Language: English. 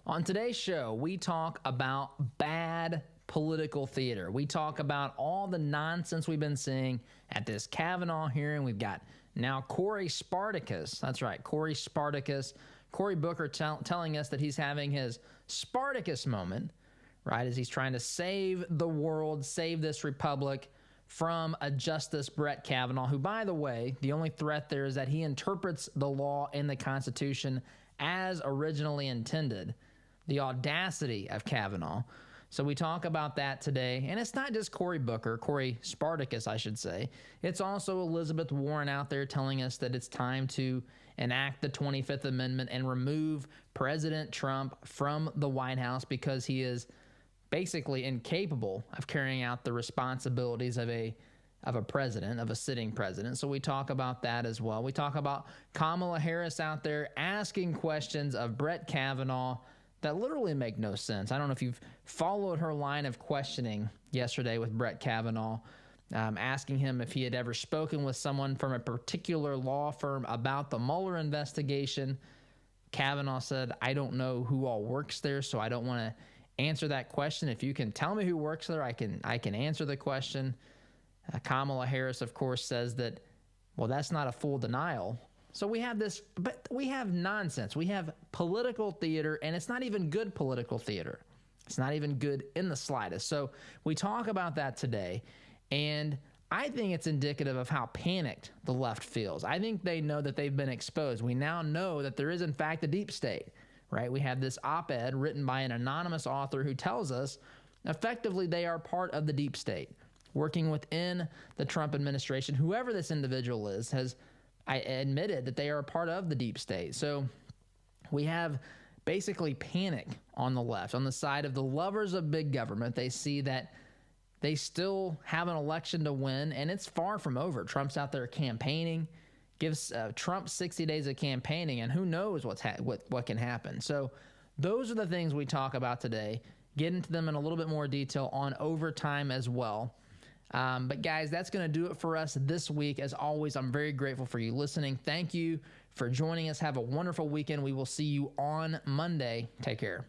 On today's show, we talk about bad political theater. We talk about all the nonsense we've been seeing at this Kavanaugh hearing. We've got now Corey Spartacus. That's right, Corey Spartacus. Cory Booker telling us that he's having his Spartacus moment, right, as he's trying to save the world, save this republic from a Justice Brett Kavanaugh, who, by the way, the only threat there is that he interprets the law in the Constitution as originally intended. The audacity of Kavanaugh. So we talk about that today. And it's not just Cory Booker, Corey Spartacus, I should say. It's also Elizabeth Warren out there telling us that it's time to enact the 25th Amendment and remove President Trump from the White House because he is basically incapable of carrying out the responsibilities of a president, of a sitting president. So we talk about that as well. We talk about Kamala Harris out there asking questions of Brett Kavanaugh that literally make no sense. I don't know if you've followed her line of questioning yesterday with Brett Kavanaugh, asking him if he had ever spoken with someone from a particular law firm about the Mueller investigation. Kavanaugh said, I don't know who all works there, so I don't want to answer that question. If you can tell me who works there, I can answer the question. Kamala Harris, of course, says that, well, that's not a full denial. So we have this, but we have nonsense. We have political theater, and it's not even good political theater. It's not even good in the slightest. So we talk about that today, and I think it's indicative of how panicked the left feels. I think they know that they've been exposed. We now know that there is, in fact, a deep state, right? We have this op-ed written by an anonymous author who tells us effectively they are part of the deep state, working within the Trump administration. Whoever this individual is has admitted that they are a part of the deep state. So we have basically panic on the left, on the side of the lovers of big government. They see that they still have an election to win, and it's far from over. Trump's out there campaigning, gives Trump 60 days of campaigning, and who knows what can happen. So those are the things we talk about today. Get into them in a little bit more detail on overtime as well. But guys, that's going to do it for us this week. As always, I'm very grateful for you listening. Thank you for joining us. Have a wonderful weekend. We will see you on Monday. Take care.